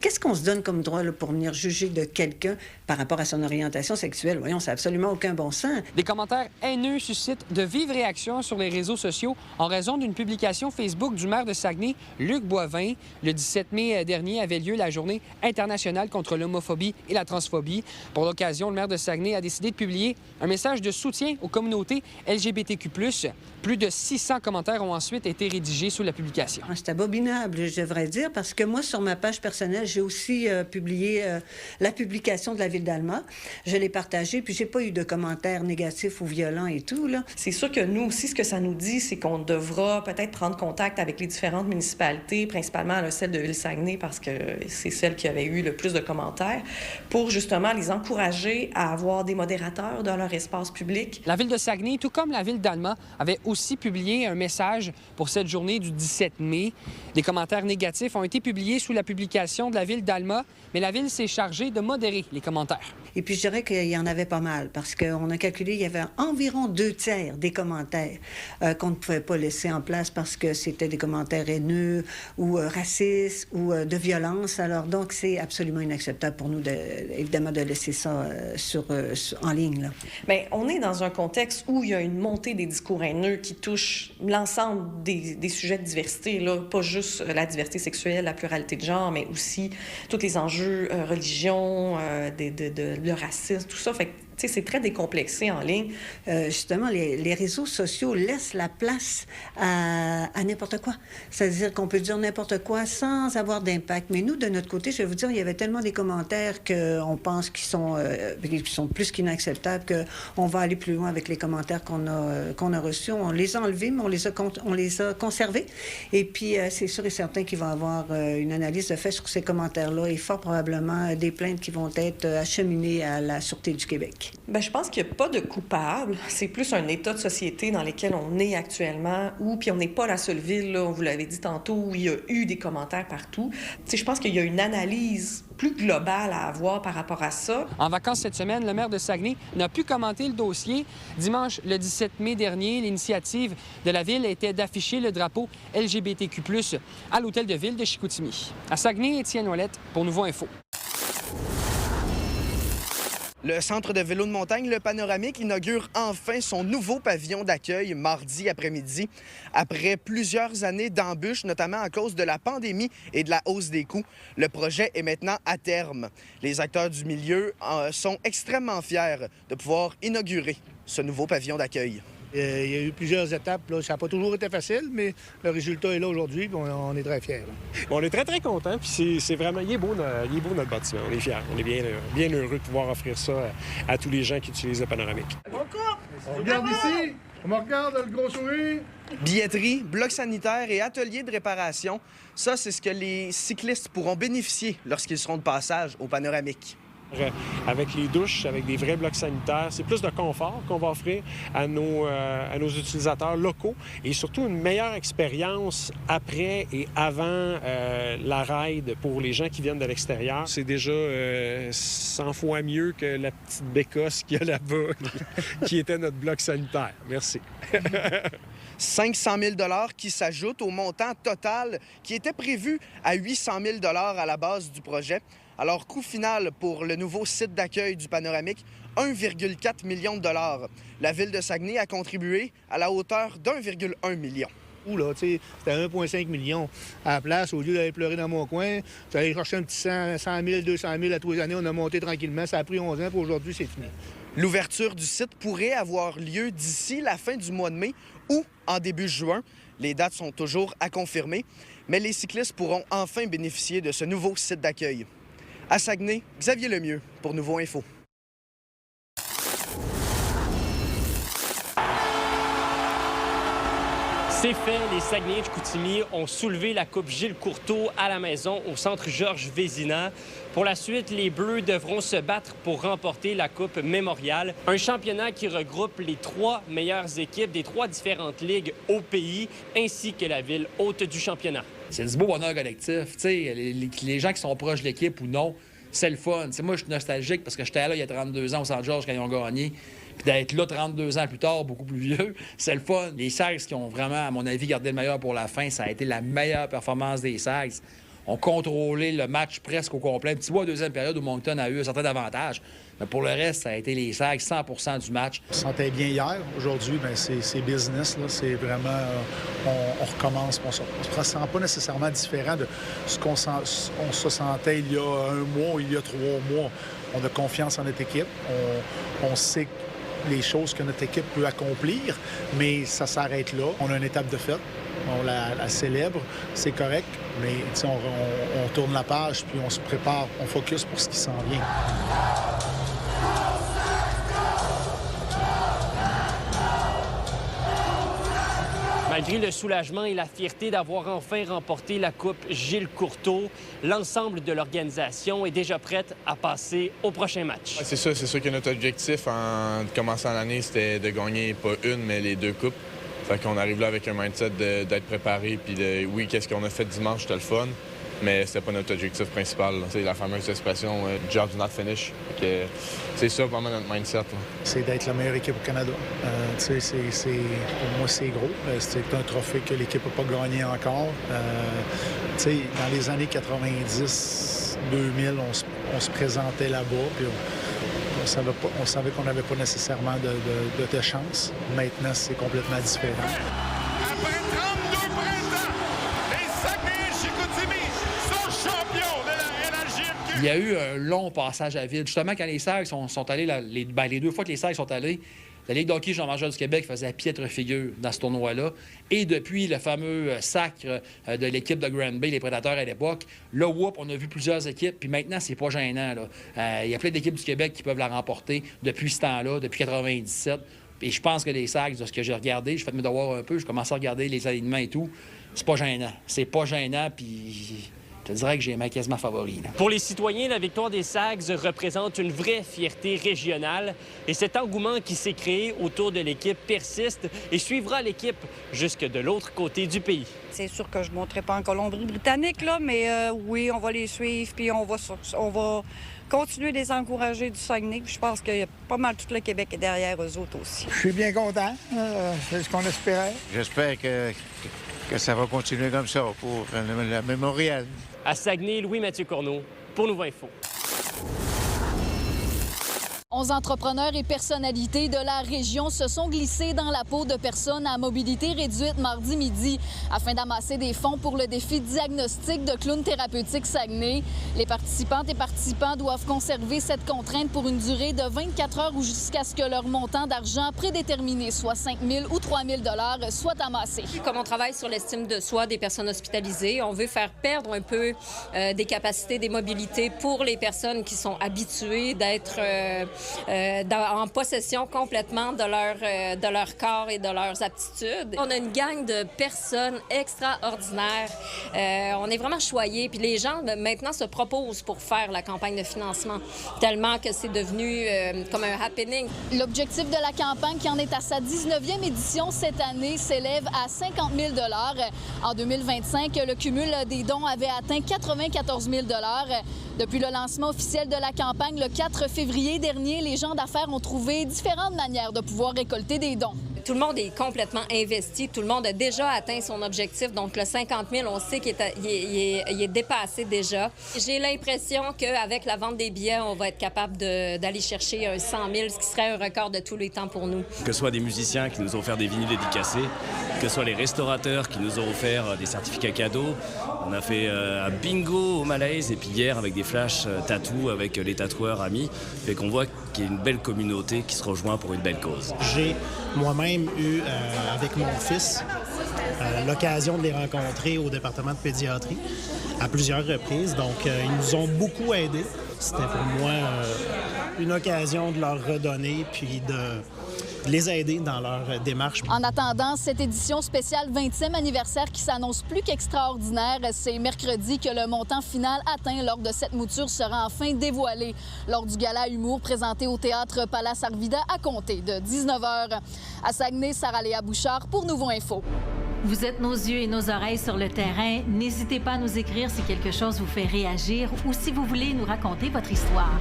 Qu'est-ce qu'on se donne comme droit là, pour venir juger de quelqu'un par rapport à son orientation sexuelle? Voyons, ça n'a absolument aucun bon sens. Des commentaires haineux suscitent de vives réactions sur les réseaux sociaux en raison d'une publication Facebook du maire de Saguenay, Luc Boivin. Le 17 mai dernier avait lieu la Journée internationale contre l'homophobie et la transphobie. Pour l'occasion, le maire de Saguenay a décidé de publier un message de soutien aux communautés LGBTQ+. Plus de 600 commentaires ont ensuite été rédigés sous la publication. C'est abominable, je devrais dire, parce que moi, sur ma page personnelle, j'ai aussi publié la publication de la Ville d'Alma. Je l'ai partagée, puis j'ai pas eu de commentaires négatifs ou violents et tout, là. C'est sûr que nous aussi, ce que ça nous dit, c'est qu'on devra peut-être prendre contact avec les différentes municipalités, principalement là, celle de Ville-Saguenay, parce que c'est celle qui avait eu le plus de commentaires, pour justement les encourager à avoir des modérateurs dans leur espace public. La Ville de Saguenay, tout comme la Ville d'Alma, avait aussi publié un message pour cette journée du 17 mai. Des commentaires négatifs ont été publiés sous la publication de la Ville d'Alma, mais la Ville s'est chargée de modérer les commentaires. Et puis, je dirais qu'il y en avait pas mal, parce qu'on a calculé, il y avait environ 2/3 des commentaires qu'on ne pouvait pas laisser en place parce que c'était des commentaires haineux ou racistes ou de violence. Alors, donc, c'est absolument inacceptable pour nous, évidemment, de laisser ça en ligne, là. Bien, on est dans un contexte où il y a une montée des discours haineux qui touchent l'ensemble des sujets de diversité, là, pas juste la diversité sexuelle, la pluralité de genre, mais aussi tous les enjeux religion, le racisme, tout ça. Fait que, tu sais, c'est très décomplexé en ligne. Justement, les réseaux sociaux laissent la place à n'importe quoi. C'est-à-dire qu'on peut dire n'importe quoi sans avoir d'impact. Mais nous, de notre côté, je vais vous dire, il y avait tellement des commentaires qu'on pense qu'ils sont plus qu'inacceptables, qu'on va aller plus loin avec les commentaires qu'on a reçus. On les a enlevés, mais on les a conservés. Et puis, c'est sûr et certain qu'il va y avoir une analyse de fait sur ces commentaires-là et fort probablement des plaintes qui vont être acheminées à la Sûreté du Québec. Bien, je pense qu'il n'y a pas de coupable. C'est plus un état de société dans lequel on est actuellement, puis on n'est pas la seule ville, là, vous l'avez dit tantôt, où il y a eu des commentaires partout. Tu sais, je pense qu'il y a une analyse plus globale à avoir par rapport à ça. En vacances cette semaine, le maire de Saguenay n'a pu commenter le dossier. Dimanche, le 17 mai dernier, l'initiative de la ville était d'afficher le drapeau LGBTQ+, à l'hôtel de ville de Chicoutimi. À Saguenay, Étienne Ouellette pour Nouveau Info. Le centre de vélo de montagne, le Panoramique, inaugure enfin son nouveau pavillon d'accueil mardi après-midi. Après plusieurs années d'embûches, notamment à cause de la pandémie et de la hausse des coûts, le projet est maintenant à terme. Les acteurs du milieu sont extrêmement fiers de pouvoir inaugurer ce nouveau pavillon d'accueil. Il y a eu plusieurs étapes. Là. Ça n'a pas toujours été facile, mais le résultat est là aujourd'hui, puis on est très fiers. Là. On est très, très contents, puis c'est vraiment... Il est beau notre bâtiment. On est fiers. On est bien heureux de pouvoir offrir ça à tous les gens qui utilisent le Panoramique. On regarde ici! On me regarde, le gros sourire! Billetterie, bloc sanitaire et atelier de réparation, ça, c'est ce que les cyclistes pourront bénéficier lorsqu'ils seront de passage au Panoramique. Avec les douches, avec des vrais blocs sanitaires, c'est plus de confort qu'on va offrir à nos utilisateurs locaux et surtout une meilleure expérience après et avant la ride pour les gens qui viennent de l'extérieur. C'est déjà 100 fois mieux que la petite bécosse qu'il y a là-bas qui était notre bloc sanitaire. Merci. 500 000 $ qui s'ajoutent au montant total qui était prévu à 800 000 $ à la base du projet. Alors, coût final pour le nouveau site d'accueil du Panoramique, 1,4 million de $. La Ville de Saguenay a contribué à la hauteur d'1,1 million. Là, c'était 1,5 million à la place. Au lieu d'aller pleurer dans mon coin, j'allais chercher un petit 100 000, 200 000 à tous les années. On a monté tranquillement. Ça a pris 11 ans, puis aujourd'hui, c'est fini. L'ouverture du site pourrait avoir lieu d'ici la fin du mois de mai ou en début juin. Les dates sont toujours à confirmer, mais les cyclistes pourront enfin bénéficier de ce nouveau site d'accueil. À Saguenay, Xavier Lemieux pour Nouveau Info. C'est fait, les Saguenayens de Chicoutimi ont soulevé la Coupe Gilles Courteau à la maison au centre Georges Vézina. Pour la suite, les Bleus devront se battre pour remporter la Coupe Mémorial, un championnat qui regroupe les 3 meilleures équipes des 3 différentes ligues au pays, ainsi que la ville hôte du championnat. C'est du beau bonheur collectif. Les gens qui sont proches de l'équipe ou non, c'est le fun. Moi, je suis nostalgique parce que j'étais là il y a 32 ans au Centre-Georges quand ils ont gagné. Puis d'être là 32 ans plus tard, beaucoup plus vieux, c'est le fun. Les Sags qui ont vraiment, à mon avis, gardé le meilleur pour la fin, ça a été la meilleure performance des Sags. ont contrôlé le match presque au complet. Un petit bout à deuxième période où Moncton a eu un certain avantage. Mais pour le reste, ça a été les Sags 100% du match. On se sentait bien hier. Aujourd'hui, bien, c'est business. Là. C'est vraiment... on recommence. On ne se sent pas nécessairement différent de ce qu'on se sentait il y a 1 mois ou il y a 3 mois. On a confiance en notre équipe. On sait les choses que notre équipe peut accomplir, mais ça s'arrête là. On a une étape de fête. On la célèbre, c'est correct, mais on tourne la page puis on se prépare, on focus pour ce qui s'en vient. Malgré le soulagement et la fierté d'avoir enfin remporté la Coupe Gilles Courteau, l'ensemble de l'organisation est déjà prête à passer au prochain match. Ouais, c'est sûr que notre objectif en commençant l'année, c'était de gagner pas une, mais les 2 coupes. Fait qu'on arrive là avec un mindset d'être préparé, puis oui, qu'est-ce qu'on a fait dimanche, c'était le fun, mais c'était pas notre objectif principal. C'est la fameuse expression « job's not finish ». C'est ça vraiment notre mindset. Là. C'est d'être la meilleure équipe au Canada. Pour moi, c'est gros. C'est un trophée que l'équipe n'a pas gagné encore. Dans les années 90, 2000, on se présentait là-bas, puis on savait qu'on n'avait pas nécessairement de chance. Maintenant, c'est complètement différent. Après 32 printemps, les Saguenay-Chicoutimi sont champions de la LHJMQ. Il y a eu un long passage à vide. Justement, quand les Sags sont allés, les 2 fois que les Sags sont allés, la Ligue d'hockey junior majeur du Québec faisait piètre figure dans ce tournoi-là. Et depuis le fameux sacre de l'équipe de Grand Bay, les Prédateurs à l'époque, là, on a vu plusieurs équipes. Puis maintenant, c'est pas gênant. Il y a plein d'équipes du Québec qui peuvent la remporter depuis ce temps-là, depuis 97. Et je pense que les Sags, de ce que j'ai regardé, j'ai fait mes devoirs un peu, je commence à regarder les alignements et tout. C'est pas gênant. C'est pas gênant, puis... Je te dirais que j'ai ma quasiment favori. Là. Pour les citoyens, la victoire des Sags représente une vraie fierté régionale et cet engouement qui s'est créé autour de l'équipe persiste et suivra l'équipe jusque de l'autre côté du pays. C'est sûr que je ne monterai pas en Colombie-Britannique, là, mais oui, on va les suivre puis on va continuer de les encourager du Saguenay. Je pense qu'il y a pas mal tout le Québec est derrière eux autres aussi. Je suis bien content. C'est ce qu'on espérait. J'espère que ça va continuer comme ça pour le mémorial. À Saguenay, Louis-Mathieu Corneau, pour Nouveau Info. 11 entrepreneurs et personnalités de la région se sont glissés dans la peau de personnes à mobilité réduite mardi midi afin d'amasser des fonds pour le défi diagnostic de clown thérapeutique Saguenay. Les participantes et participants doivent conserver cette contrainte pour une durée de 24 heures ou jusqu'à ce que leur montant d'argent prédéterminé, soit 5 000 ou 3 000 $ soit amassé. Comme on travaille sur l'estime de soi des personnes hospitalisées, on veut faire perdre un peu des capacités, des mobilités pour les personnes qui sont habituées d'être en possession complètement de leur corps et de leurs aptitudes. On a une gang de personnes extraordinaires. On est vraiment choyés. Puis les gens, maintenant, se proposent pour faire la campagne de financement, tellement que c'est devenu comme un happening. L'objectif de la campagne, qui en est à sa 19e édition cette année, s'élève à 50 000 $. En 2025, le cumul des dons avait atteint 94 000 $. Depuis le lancement officiel de la campagne le 4 février dernier, les gens d'affaires ont trouvé différentes manières de pouvoir récolter des dons. Tout le monde est complètement investi. Tout le monde a déjà atteint son objectif. Donc, le 50 000, on sait qu'il est dépassé déjà. J'ai l'impression qu'avec la vente des billets, on va être capable d'aller chercher un 100 000, ce qui serait un record de tous les temps pour nous. Que ce soit des musiciens qui nous ont offert des vinyles dédicacés, que ce soit les restaurateurs qui nous ont offert des certificats cadeaux. On a fait un bingo au Malaise et puis hier avec des flashs tatou avec les tatoueurs amis. Fait qu'on voit qu'il y a une belle communauté qui se rejoint pour une belle cause. J'ai moi-même eu, avec mon fils, l'occasion de les rencontrer au département de pédiatrie à plusieurs reprises. Donc, ils nous ont beaucoup aidés. C'était pour moi une occasion de leur redonner puis de les aider dans leur démarche. En attendant cette édition spéciale 20e anniversaire qui s'annonce plus qu'extraordinaire, c'est mercredi que le montant final atteint lors de cette mouture sera enfin dévoilé lors du gala humour présenté au Théâtre Palace Arvida à compter de 19h. À Saguenay, Sarah-Léa Bouchard pour Nouveau Info. Vous êtes nos yeux et nos oreilles sur le terrain. N'hésitez pas à nous écrire si quelque chose vous fait réagir ou si vous voulez nous raconter votre histoire.